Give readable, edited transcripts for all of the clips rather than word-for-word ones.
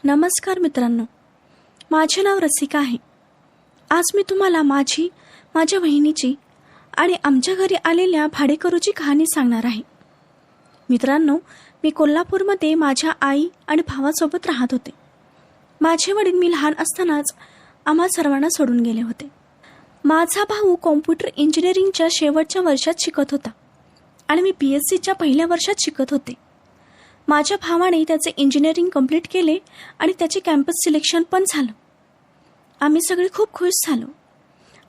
नमस्कार मित्रांनो, माझे नाव रसिका आहे. आज मी तुम्हाला माझ्या बहिणीची आणि आमच्या घरी आलेल्या भाडेकरूची कहाणी सांगणार आहे. मित्रांनो, मी कोल्हापूरमध्ये माझ्या आई आणि भावासोबत राहत होते. माझे वडील मी लहान असतानाच आम्हा सर्वांना सोडून गेले होते. माझा भाऊ कॉम्प्युटर इंजिनिअरिंगच्या शेवटच्या वर्षात शिकत होता आणि मी PSCच्या पहिल्या वर्षात शिकत होते. माझ्या भावाने त्याचे इंजिनिअरिंग कंप्लीट केले आणि त्याचे कॅम्पस सिलेक्शन पण झालं. आम्ही सगळे खूप खुश झालो.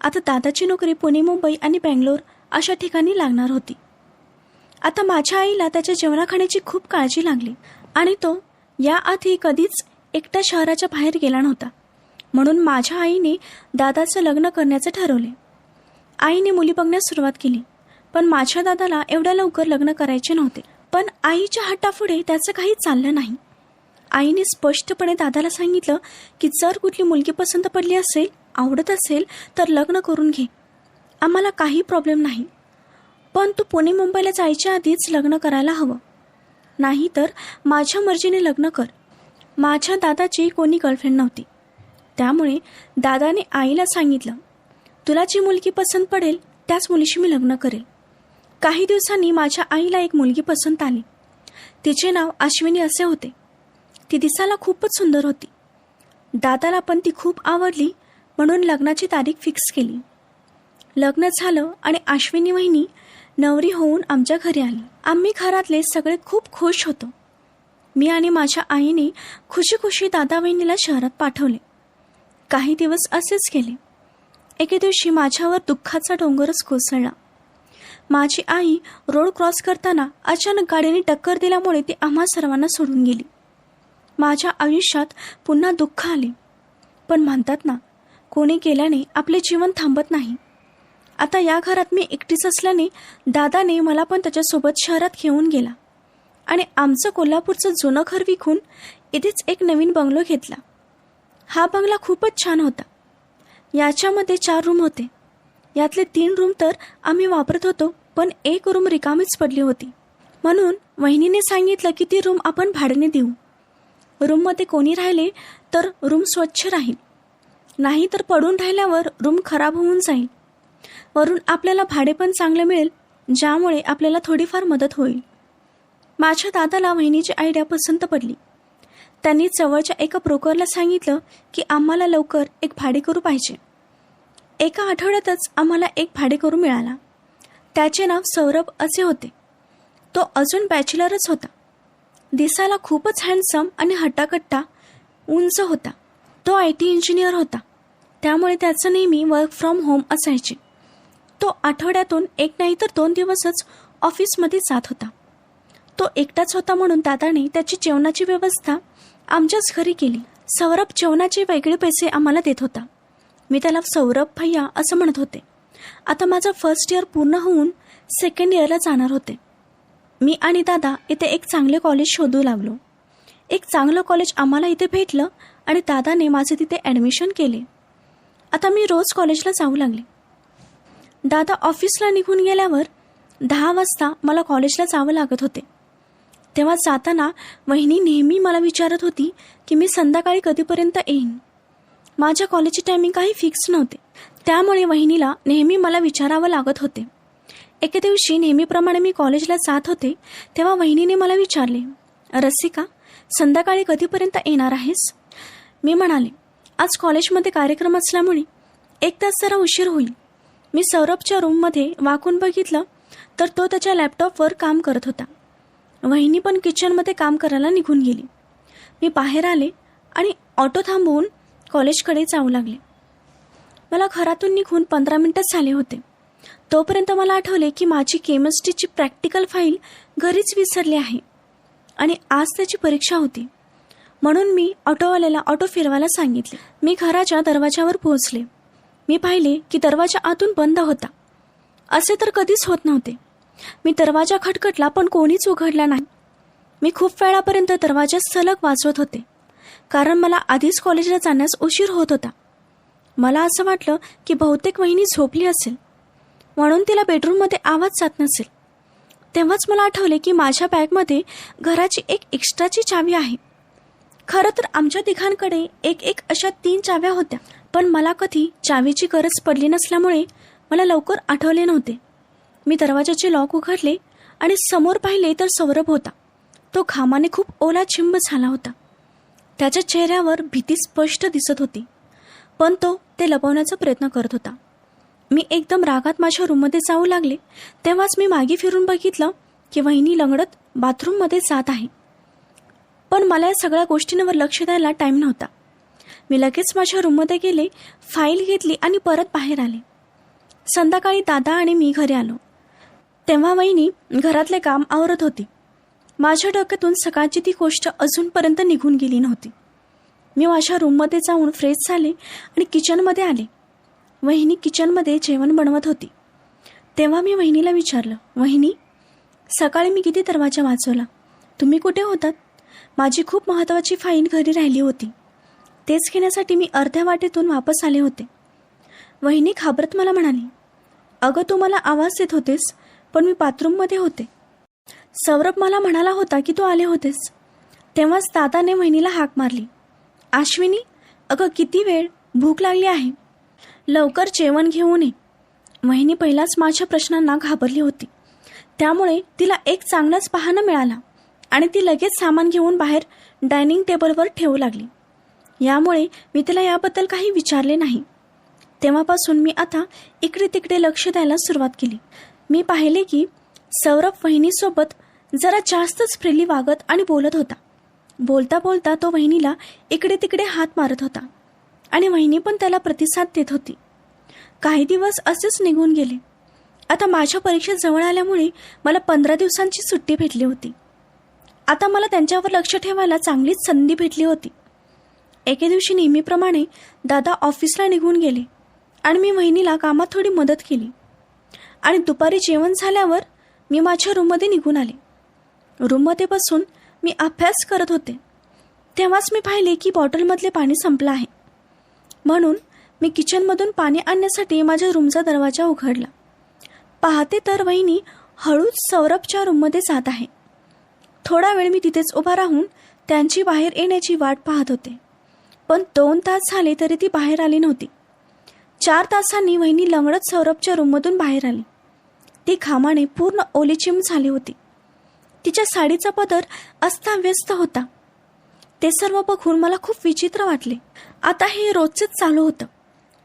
आता दादाची नोकरी पुणे, मुंबई आणि बेंगलोर अशा ठिकाणी लागणार होती. आता माझ्या आईला त्याच्या जेवणाखाण्याची खूप काळजी लागली आणि तो याआधी कधीच एकटा शहराच्या बाहेर गेला नव्हता. म्हणून माझ्या आईने दादाचं लग्न करण्याचं ठरवले. आईने मुली बघण्यास सुरुवात केली, पण माझ्या दादाला एवढ्या लवकर लग्न करायचे नव्हते. पण आईच्या हट्टापुढे त्याचं काही चाललं नाही. आईने स्पष्टपणे दादाला सांगितलं की जर कुठली मुलगी पसंत पडली असेल, आवडत असेल तर लग्न करून घे, आम्हाला काही प्रॉब्लेम नाही. पण तू पुणे मुंबईला जायच्या आधीच लग्न करायला हवं, नाही तर माझ्या मर्जीने लग्न कर. माझ्या दादाची कोणी गर्लफ्रेंड नव्हती, त्यामुळे दादाने आईला सांगितलं, तुला जी मुलगी पसंत पडेल त्याच मुलीशी मी लग्न करेल. काही दिवसांनी माझ्या आईला एक मुलगी पसंत आली. तिचे नाव अश्विनी असे होते. ती दिसायला खूपच सुंदर होती. दादाला पण ती खूप आवडली, म्हणून लग्नाची तारीख फिक्स केली. लग्न झालं आणि अश्विनी वहिनी नवरी होऊन आमच्या घरी आली. आम्ही घरातले सगळे खूप खुश होतो. मी आणि माझ्या आईने खुशी खुशी दादा वहिनीला शहरात पाठवले. काही दिवस असेच गेले. एके दिवशी माझ्यावर दुःखाचा डोंगरच कोसळला. माझी आई रोड क्रॉस करताना अचानक गाडीने टक्कर दिल्यामुळे ती आम्हा सर्वांना सोडून गेली. माझ्या आयुष्यात पुन्हा दुःख आले. पण म्हणतात ना, कोणी गेल्याने आपले जीवन थांबत नाही. आता या घरात मी एकटीच असल्याने दादाने मला पण त्याच्यासोबत शहरात घेऊन गेला आणि आमचं कोल्हापूरचं जुनं घर विकून इथेच एक नवीन बंगलो घेतला. हा बंगला खूपच छान होता. याच्यामध्ये 4 रूम होते. यातले 3 रूम तर आम्ही वापरत होतो, पण एक रूम रिकामीच पडली होती. म्हणून वहिनीने सांगितलं की ती रूम आपण भाड्याने देऊ. रूममध्ये कोणी राहिले तर रूम स्वच्छ राहील, नाही तर पडून राहिल्यावर रूम खराब होऊन जाईल. वरून आपल्याला भाडे पण चांगले मिळेल, ज्यामुळे आपल्याला थोडीफार मदत होईल. माझ्या दादाला वहिनीची आयडिया पसंत पडली. त्यांनी जवळच्या एका ब्रोकरला सांगितलं की आम्हाला लवकर एक भाडेकरू पाहिजे. एका आठवड्यातच आम्हाला एक भाडेकरू मिळाला. त्याचे नाव सौरभ असे होते. तो अजून बॅचलरच होता. दिसायला खूपच हँडसम आणि हट्टाकट्टा उंच होता. तो IT इंजिनियर होता, त्यामुळे त्याचं नेहमी वर्क फ्रॉम होम असायचे. तो आठवड्यातून 1 नाही तर 2 दिवसच ऑफिसमध्ये जात होता. तो एकटाच होता म्हणून दादाने त्याची जेवणाची व्यवस्था आमच्याच घरी केली. सौरभ जेवणाचे वेगळे पैसे आम्हाला देत होता. मी त्याला सौरभ भैया असं म्हणत होते. आता माझं फर्स्ट इयर पूर्ण होऊन सेकंड इयरला जाणार होते. मी आणि दादा इथे एक चांगले कॉलेज शोधू लागलो. एक चांगलं कॉलेज आम्हाला इथे भेटलं आणि दादाने माझे तिथे ॲडमिशन केले. आता मी रोज कॉलेजला जाऊ लागले. दादा ऑफिसला निघून गेल्यावर 10 वाजता मला कॉलेजला जावं लागत होते. तेव्हा जाताना वहिनी नेहमी मला विचारत होती की मी संध्याकाळी कधीपर्यंत येईन. माझ्या कॉलेजची टायमिंग काही फिक्स नव्हते, त्यामुळे वहिनीला नेहमी मला विचारावं लागत होते. एके दिवशी नेहमीप्रमाणे मी कॉलेजला जात होते, तेव्हा वहिनीने मला विचारले, रसिका, संध्याकाळी कधीपर्यंत येणार आहेस? मी म्हणाले, आज कॉलेजमध्ये कार्यक्रम असल्यामुळे 1 तास जरा उशीर होईल. मी सौरभच्या रूममध्ये वाकून बघितलं तर तो त्याच्या लॅपटॉपवर काम करत होता. वहिनी पण किचनमध्ये काम करायला निघून गेली. मी बाहेर आले आणि ऑटो थांबवून कॉलेजकडे जाऊ लागले. मला घरातून निघून 15 मिनिटच झाले होते. तोपर्यंत मला आठवले की माझी केमिस्ट्रीची प्रॅक्टिकल फाईल घरीच विसरली आहे आणि आज त्याची परीक्षा होती. म्हणून मी ऑटोवाल्याला ऑटो फिरवायला सांगितले. मी घराच्या दरवाजावर पोहोचले. मी पाहिले की दरवाजा आतून बंद होता. असे तर कधीच होत नव्हते. मी दरवाजा खटखटला, पण कोणीच उघडला नाही. मी खूप वेळापर्यंत दरवाजा सलग वाजवत होते, कारण मला आधीच कॉलेजला जाण्यास उशीर होत होता. मला असं वाटलं की बहुतेक वहिनी झोपली असेल, म्हणून तिला बेडरूममध्ये आवाज जात नसेल. तेव्हाच मला आठवले की माझ्या बॅगमध्ये घराची एक एक्स्ट्राची चावी आहे. खरं तर आमच्या तिघांकडे एक एक अशा 3 चाव्या होत्या, पण मला कधी चावीची गरज पडली नसल्यामुळे मला लवकर आठवले नव्हते. मी दरवाजाचे लॉक उघडले आणि समोर पाहिले तर सौरभ होता. तो घामाने खूप ओला चिंब झाला होता. त्याच्या चेहऱ्यावर भीती स्पष्ट दिसत होती, पण तो ते लपवण्याचा प्रयत्न करत होता. मी एकदम रागात माझ्या रूममध्ये जाऊ लागले. तेव्हाच मी मागे फिरून बघितलं की वहिनी लंगडत बाथरूममध्ये जात आहे. पण मला या सगळ्या गोष्टींवर लक्ष द्यायला टाईम नव्हता. मी लगेच माझ्या रूममध्ये गेले, फाईल घेतली आणि परत बाहेर आले. संध्याकाळी दादा आणि मी घरी आलो तेव्हा वहिनी घरातले काम आवरत होती. माझ्या डोक्यातून सकाळची ती गोष्ट अजूनपर्यंत निघून गेली नव्हती. मी माझ्या रूममध्ये जाऊन फ्रेश झाले आणि किचनमध्ये आले. वहिनी किचनमध्ये जेवण बनवत होती. तेव्हा मी वहिनीला विचारलं, वहिनी, सकाळी मी किती दरवाजा वाजवला, तुम्ही कुठे होतात? माझी खूप महत्त्वाची फाईल घरी राहिली होती. तेच घेण्यासाठी मी अर्ध्या वाटेतून वापस आले होते. वहिनी घाबरत मला म्हणाली, अगं तू मला आवाज देत होतेस, पण मी बाथरूममध्ये होते. सौरभ मला म्हणाला होता की तू आले होतेस. तेव्हाच दादाने वहिनीला हाक मारली, अश्विनी, अगं किती वेळ, भूक लागली आहे, लवकर जेवण घेऊन ये. वहिनी पहिलाच माझ्या प्रश्नांना घाबरली होती, त्यामुळे तिला एक चांगलाच बहाणा मिळाला आणि ती लगेच सामान घेऊन बाहेर डायनिंग टेबलवर ठेवू लागली. यामुळे मी तिला याबद्दल काही विचारले नाही. तेव्हापासून मी आता इकडे तिकडे लक्ष द्यायला सुरुवात केली. मी पाहिले की सौरभ वहिनीसोबत जरा जास्तच फ्रीली वागत आणि बोलत होता. बोलता बोलता तो वहिनीला इकडे तिकडे हात मारत होता आणि वहिनी पण त्याला प्रतिसाद देत होती. काही दिवस असेच निघून गेले. आता माझ्या परीक्षा जवळ आल्यामुळे मला 15 दिवसांची सुट्टी भेटली होती. आता मला त्यांच्यावर लक्ष ठेवायला चांगलीच संधी भेटली होती. एके दिवशी नेहमीप्रमाणे दादा ऑफिसला निघून गेले आणि मी वहिनीला कामात थोडी मदत केली आणि दुपारी जेवण झाल्यावर मी माझ्या रूममध्ये निघून आले. रूममध्ये बसून मी अभ्यास करत होते. तेव्हाच मी पाहिले की बॉटलमधले पाणी संपलं आहे. म्हणून मी किचनमधून पाणी आणण्यासाठी माझ्या रूमचा दरवाजा उघडला. पाहते तर वहिनी हळूच सौरभच्या रूममध्ये जात आहे. थोडा वेळ मी तिथेच उभा राहून त्यांची बाहेर येण्याची वाट पाहत होते, पण 2 तास झाले तरी ती बाहेर आली नव्हती. 4 तासांनी वहिनी लंगडत सौरभच्या रूममधून बाहेर आली. ती घामाने पूर्ण ओलीचिंब झाली होती. तिच्या साडीचा पदर अस्ताव्यस्त होता. ते सर्व बघून मला खूप विचित्र वाटले. आता हे रोजचेच चालू होतं.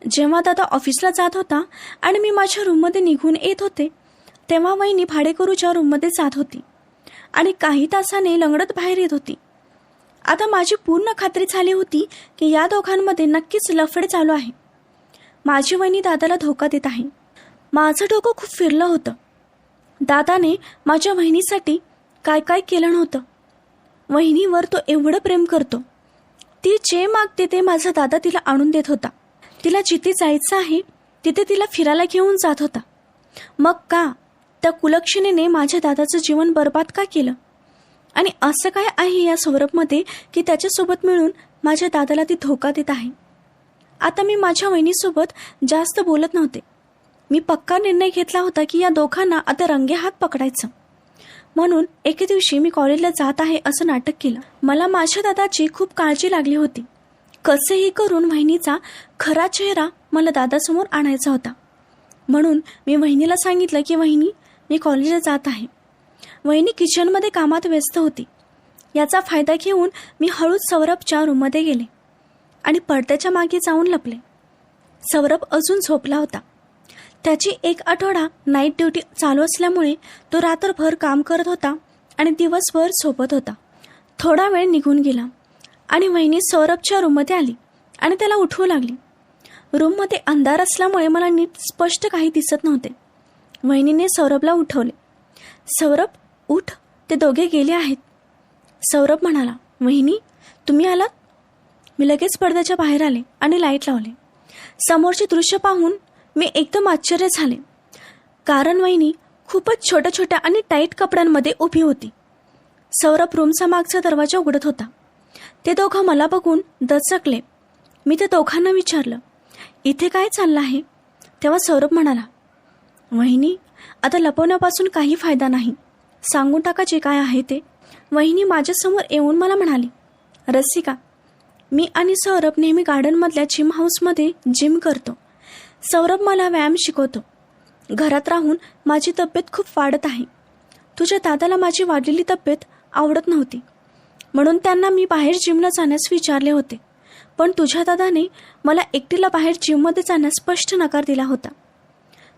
जेव्हा दादा ऑफिसला जात होता आणि मी माझ्या रूममध्ये निघून येत होते, तेव्हा वहिनी भाडेकरूच्या रूममध्ये जात होती आणि काही तासाने लंगडत बाहेर येत होती. आता माझी पूर्ण खात्री झाली होती की या दोघांमध्ये नक्कीच लफडे चालू आहे. माझी वहिनी दादाला धोका देत आहे. माझं डोकं खूप फिरलं होतं. दादाने माझ्या वहिनीसाठी काय काय केलं नव्हतं. वहिनीवर तो एवढं प्रेम करतो. ती जे मागते ते माझा दादा तिला आणून देत होता. तिला जिथे जायचं आहे तिथे तिला फिरायला घेऊन जात होता. मग का त्या कुलक्षणीने माझ्या दादाचं जीवन बर्बाद का केलं? आणि असं काय आहे या सौरभमध्ये की त्याच्यासोबत मिळून माझ्या दादाला ती धोका देत आहे? आता मी माझ्या वहिनीसोबत जास्त बोलत नव्हते. मी पक्का निर्णय घेतला होता की या दोघांना आता रंगेहात पकडायचं. म्हणून एके दिवशी मी कॉलेजला जात आहे असं नाटक केलं. मला माझ्या दादाची खूप काळजी लागली होती. कसेही करून वहिनीचा खरा चेहरा मला दादासमोर आणायचा होता. म्हणून मी वहिनीला सांगितलं की वहिनी, मी कॉलेजला जात आहे. वहिनी किचनमध्ये कामात व्यस्त होती. याचा फायदा घेऊन मी हळूच सौरभच्या रूममध्ये गेले आणि पडद्याच्या मागे जाऊन लपले. सौरभ अजून झोपला होता. त्याची 1 आठवडा नाईट ड्युटी चालू असल्यामुळे तो रात्रभर काम करत होता आणि दिवसभर झोपत होता. थोडा वेळ निघून गेला आणि वहिनी सौरभच्या रूममध्ये आली आणि त्याला उठवू लागली. रूममध्ये अंधार असल्यामुळे मला नीट स्पष्ट काही दिसत नव्हते. वहिनीने सौरभला उठवले. सौरभ, उठ, ते दोघे गेले आहेत. सौरभ म्हणाला, वहिनी, तुम्ही आलात? मी लगेच पडद्याच्या बाहेर आले आणि लाईट लावले. समोरचे दृश्य पाहून मी एकदम आश्चर्य झाले, कारण वहिनी खूपच छोट्या छोट्या आणि टाईट कपड्यांमध्ये उभी होती. सौरभ रूमचा मागचा दरवाजा उघडत होता. ते दोघं मला बघून दचकले. मी त्या दोघांना विचारलं, इथे काय चाललं आहे? तेव्हा सौरभ म्हणाला, वहिनी, आता लपवण्यापासून काही फायदा नाही, सांगून टाका जे काय आहे ते. वहिनी माझ्यासमोर येऊन मला म्हणाली, रसिका, मी आणि सौरभ नेहमी गार्डनमधल्या जिम हाऊसमध्ये जिम करतो. सौरभ मला व्यायाम शिकवतो. घरात राहून माझी तब्येत खूप वाढत आहे. तुझ्या दादाला माझी वाढलेली तब्येत आवडत नव्हती, म्हणून त्यांना मी बाहेर जिमला जाण्यास विचारले होते. पण तुझ्या दादाने मला एकटीला बाहेर जिममध्ये जाण्यास स्पष्ट नकार दिला होता.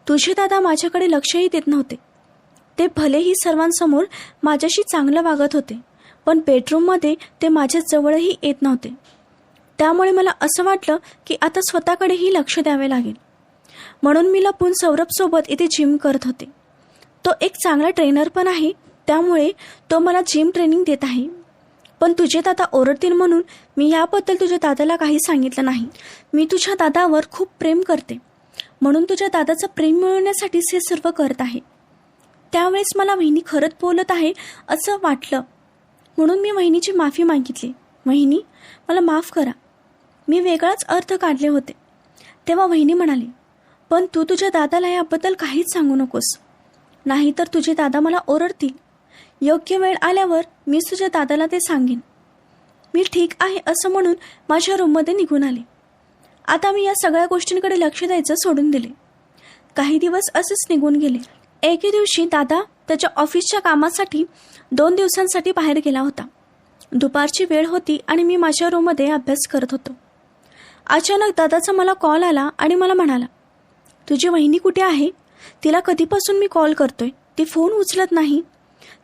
तुझे दादा माझ्याकडे लक्षही देत नव्हते. ते भलेही सर्वांसमोर माझ्याशी चांगलं वागत होते, पण बेडरूममध्ये ते माझ्या जवळही येत नव्हते. त्यामुळे मला असं वाटलं की आता स्वतःकडेही लक्ष द्यावे लागेल. म्हणून मी लपून सौरभसोबत इथे जिम करत होते. तो एक चांगला ट्रेनर पण आहे, त्यामुळे तो मला जिम ट्रेनिंग देत आहे. पण तुझे दादा ओरडतील म्हणून मी याबद्दल तुझ्या दादाला काही सांगितलं नाही. मी तुझ्या दादावर खूप प्रेम करते, म्हणून तुझ्या दादाचं प्रेम मिळवण्यासाठीच हे सर्व करत आहे. त्यावेळेस मला वहिनी खरंच बोलत आहे असं वाटलं, म्हणून मी वहिनीची माफी मागितली. वहिनी, मला माफ करा, मी वेगळाच अर्थ काढले होते. तेव्हा वहिनी म्हणाली, पण तू तुझ्या दादाला याबद्दल काहीच सांगू नकोस, नाहीतर तुझे दादा मला ओरडतील. योग्य वेळ आल्यावर मीच तुझ्या दादाला ते सांगेन. मी ठीक आहे असं म्हणून माझ्या रूममध्ये निघून आले. आता मी या सगळ्या गोष्टींकडे लक्ष द्यायचं सोडून दिले. काही दिवस असेच निघून गेले. एके दिवशी दादा त्याच्या ऑफिसच्या कामासाठी 2 दिवसांसाठी बाहेर गेला होता. दुपारची वेळ होती आणि मी माझ्या रूममध्ये अभ्यास करत होतो. अचानक दादाचा मला कॉल आला आणि मला म्हणाला, तुझी वहिनी कुठे आहे? तिला कधीपासून मी कॉल करतोय, ती फोन उचलत नाही.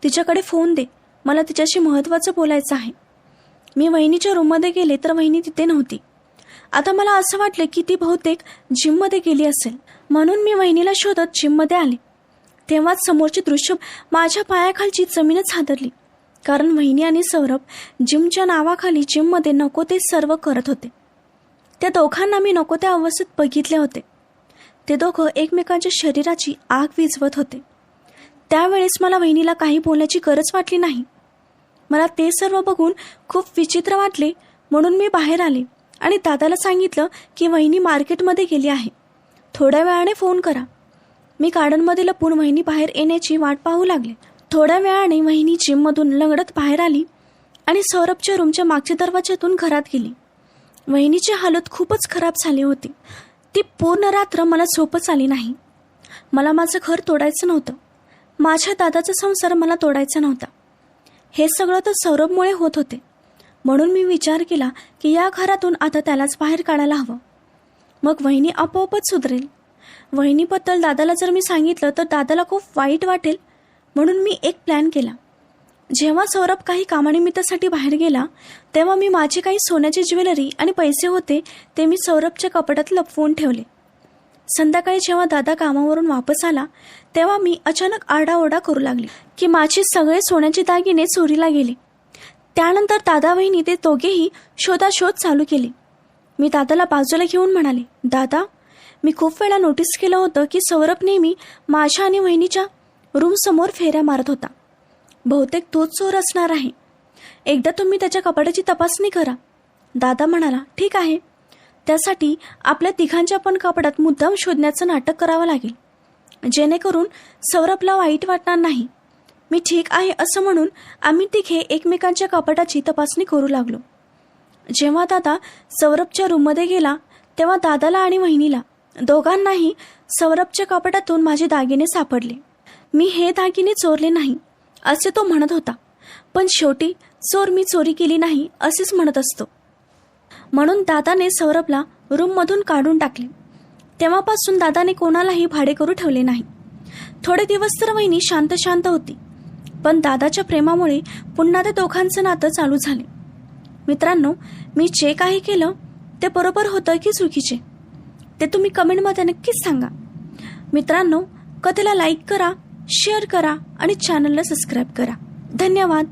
तिच्याकडे फोन दे, मला तिच्याशी महत्त्वाचं बोलायचं आहे. मी वहिनीच्या रूममध्ये गेले तर वहिनी तिथे नव्हती. आता मला असं वाटलं की ती बहुतेक जिममध्ये गेली असेल, म्हणून मी वहिनीला शोधत जिममध्ये आले. तेव्हाच समोरचे दृश्य माझ्या पायाखालची जमीनच हादरली, कारण वहिनी आणि सौरभ जिमच्या नावाखाली जिममध्ये नको ते सर्व करत होते. त्या दोघांना मी नको त्या अवस्थेत बघितले होते. ते दोघं एकमेकांच्या शरीराची आग विझवत होते. त्यावेळेस मला वहिनीला काही बोलण्याची गरज वाटली नाही. मला ते सर्व बघून खूप विचित्र वाटले, म्हणून मी बाहेर आले आणि दादाला सांगितलं की वहिनी मार्केटमध्ये गेली आहे, थोड्या वेळाने फोन करा. मी गार्डनमध्ये लपून वहिनी बाहेर येण्याची वाट पाहू लागले. थोड्या वेळाने वहिनी जिममधून लंगडत बाहेर आली आणि सौरभच्या रूमच्या मागच्या दरवाज्यातून घरात गेली. वहिनीची हालत खूपच खराब झाली होती. ती पूर्ण रात्र मला झोपच आली नाही. मला माझं घर तोडायचं नव्हतं, माझ्या दादाचा संसार मला तोडायचा नव्हता. हे सगळं तर सौरभमुळे होत होते, म्हणून मी विचार केला की या घरातून आता त्यालाच बाहेर काढायला हवं. मग वहिनी आपोआपच सुधरेल. वहिनीबद्दल दादाला जर मी सांगितलं तर दादाला खूप वाईट वाटेल, म्हणून मी एक प्लॅन केला. जेव्हा सौरभ काही कामानिमित्तासाठी बाहेर गेला तेव्हा मी माझी काही सोन्याची ज्वेलरी आणि पैसे होते ते मी सौरभच्या कपाटात लपवून ठेवले. संध्याकाळी जेव्हा दादा कामावरून वापस आला तेव्हा मी अचानक आरडाओरडा करू लागले की माझे सगळे सोन्याचे दागिने चोरीला गेले. त्यानंतर दादा वहिनी ते दोघेही शोधाशोध चालू केली. मी दादाला बाजूला घेऊन म्हणाले, दादा, मी खूप वेळा नोटीस केलं होतं की सौरभ नेहमी माझ्या आणि वहिनीच्या रूमसमोर फेऱ्या मारत होता. बहुतेक तोच चोर असणार आहे. एकदा तुम्ही त्याच्या कपाटाची तपासणी करा. दादा म्हणाला, ठीक आहे. त्यासाठी आपल्या तिघांच्या पण कपाटात मुद्दाम शोधण्याचं नाटक करावं लागेल, जेणेकरून सौरभला वाईट वाटणार नाही. मी ठीक आहे असं म्हणून आम्ही तिघे एकमेकांच्या कपाटाची तपासणी करू लागलो. जेव्हा दादा सौरभच्या रूममध्ये गेला तेव्हा दादाला आणि वहिनीला दोघांनाही सौरभच्या कपाटातून माझे दागिने सापडले. मी हे दागिने चोरले नाही असे तो म्हणत होता, पण शेवटी चोर मी चोरी केली नाही असेच म्हणत असतो. म्हणून दादाने सौरभला रूममधून काढून टाकले. तेव्हापासून दादाने कोणालाही भाडेकरू ठेवले नाही. थोडे दिवस तर वहिनी शांत शांत होती, पण दादाच्या प्रेमामुळे पुन्हा त्या दोघांचं नातं चालू झाले. मित्रांनो, मी जे काही केलं ते बरोबर होतं की चुकीचे ते तुम्ही कमेंटमध्ये नक्कीच सांगा. मित्रांनो, कथेला लाईक करा, शेअर करा आणि चॅनलला सबस्क्राईब करा. धन्यवाद.